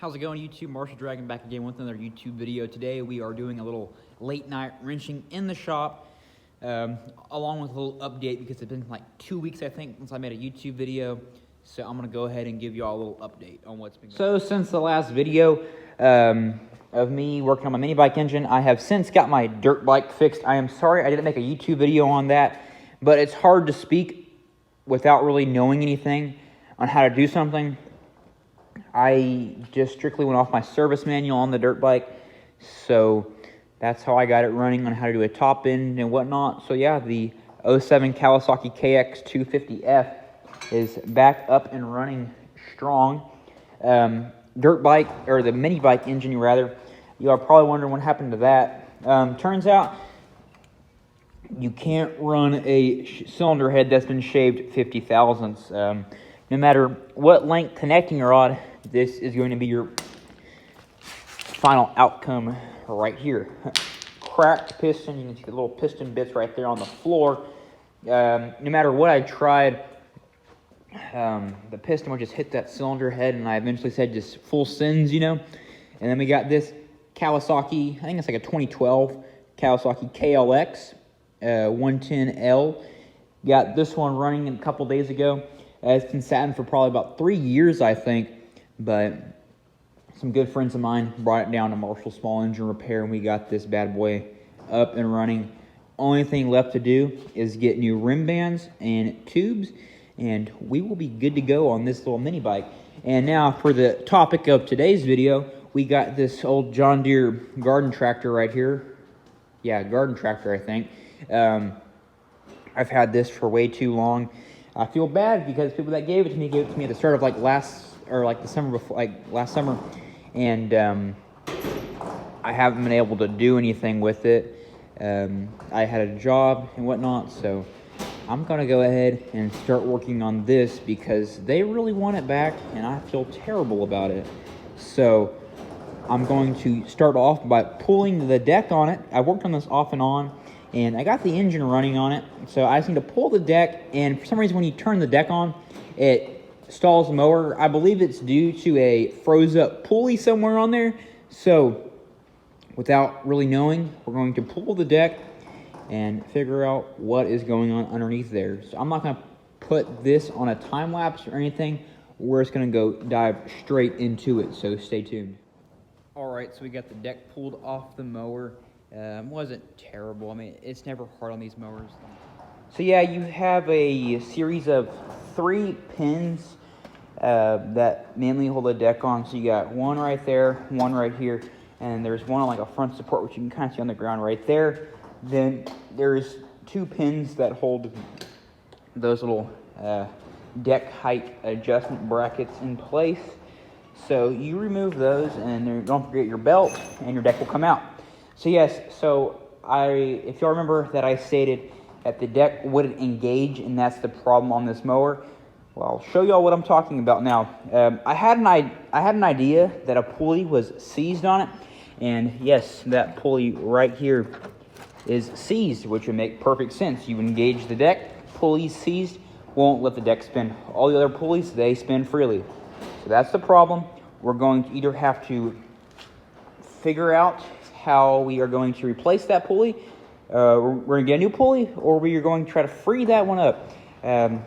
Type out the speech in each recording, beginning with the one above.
How's it going, YouTube? Marshall Dragon back again with another YouTube video. Today we are doing a little late night wrenching in the shop, along with a little update because it's been like 2 weeks, I think, since I made a YouTube video. So I'm going to go ahead and give you all a little update on what's been going on. So since the last video of me working on my mini bike engine, I have since got my dirt bike fixed. I am sorry I didn't make a YouTube video on that, but it's hard to speak without really knowing anything on how to do something. I just strictly went off my service manual on the dirt bike, so that's how I got it running on how to do a top end and whatnot. So yeah, the 07 Kawasaki KX250F is back up and running strong. Dirt bike, or the mini bike engine rather, you are probably wondering what happened to that. Turns out you can't run a cylinder head that's been shaved 50 thousandths. No matter what length connecting rod, this is going to be your final outcome right here. Cracked piston, you can see the little piston bits right there on the floor. No matter what I tried, the piston would just hit that cylinder head, and I eventually said just full sends, you know. And then we got this Kawasaki, I think it's like a 2012 Kawasaki KLX 110L. Got this one running a couple days ago. It's been sat in for probably about 3 years, I think, but some good friends of mine brought it down to Marshall Small Engine Repair, and we got this bad boy up and running. Only thing left to do is get new rim bands and tubes, and we will be good to go on this little mini bike. And now for the topic of today's video, we got this old John Deere garden tractor right here. Yeah, garden tractor, I think. I've had this for way too long. I feel bad because people that gave it to me at the start of the summer before, last summer, and I haven't been able to do anything with it. I had a job and whatnot, so I'm gonna go ahead and start working on this because they really want it back, and I feel terrible about it. So I'm going to start off by pulling the deck on it. I worked on this off and on, and I got the engine running on it, so I just need to pull the deck, and for some reason when you turn the deck on, it stalls the mower. I believe it's due to a froze-up pulley somewhere on there, so without really knowing, we're going to pull the deck and figure out what is going on underneath there. So I'm not going to put this on a time-lapse or anything. We're just going to go dive straight into it, so stay tuned. Alright, so we got the deck pulled off the mower. Wasn't terrible. I mean, it's never hard on these mowers. So yeah, you have a series of 3 pins that mainly hold the deck on. So you got one right there, one right here, and there's one on like a front support, which you can kind of see on the ground right there. Then there's 2 pins that hold those little deck height adjustment brackets in place. So you remove those, and don't forget your belt, and your deck will come out. So yes, if y'all remember that I stated that the deck wouldn't engage, and that's the problem on this mower. Well, I'll show y'all what I'm talking about now. I had an idea that a pulley was seized on it, and yes, that pulley right here is seized, which would make perfect sense. You engage the deck, pulley's seized, won't let the deck spin. All the other pulleys, they spin freely. So that's the problem. We're going to either have to figure out how we are going to replace that pulley. We're going to get a new pulley, or we are going to try to free that one up.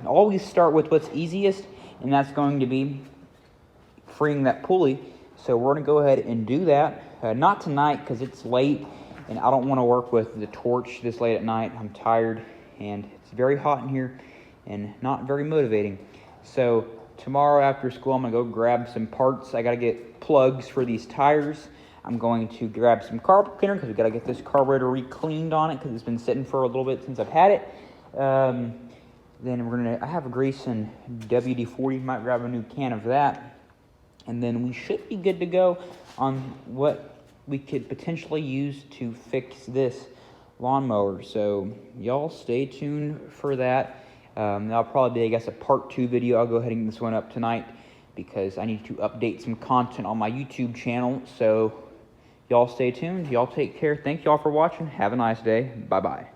Always start with what's easiest, and that's going to be freeing that pulley. So we're going to go ahead and do that. Not tonight because it's late, and I don't want to work with the torch this late at night. I'm tired, and it's very hot in here, and not very motivating. So tomorrow after school, I'm going to go grab some parts. I got to get plugs for these tires. I'm going to grab some carburetor cleaner because we got to get this carburetor re-cleaned on it because it's been sitting for a little bit since I've had it. Then I have a grease and WD-40. Might grab a new can of that, and then we should be good to go on what we could potentially use to fix this lawnmower. So y'all stay tuned for that. That'll probably be, I guess, a part 2 video. I'll go ahead and get this one up tonight because I need to update some content on my YouTube channel. So y'all stay tuned. Y'all take care. Thank y'all for watching. Have a nice day. Bye-bye.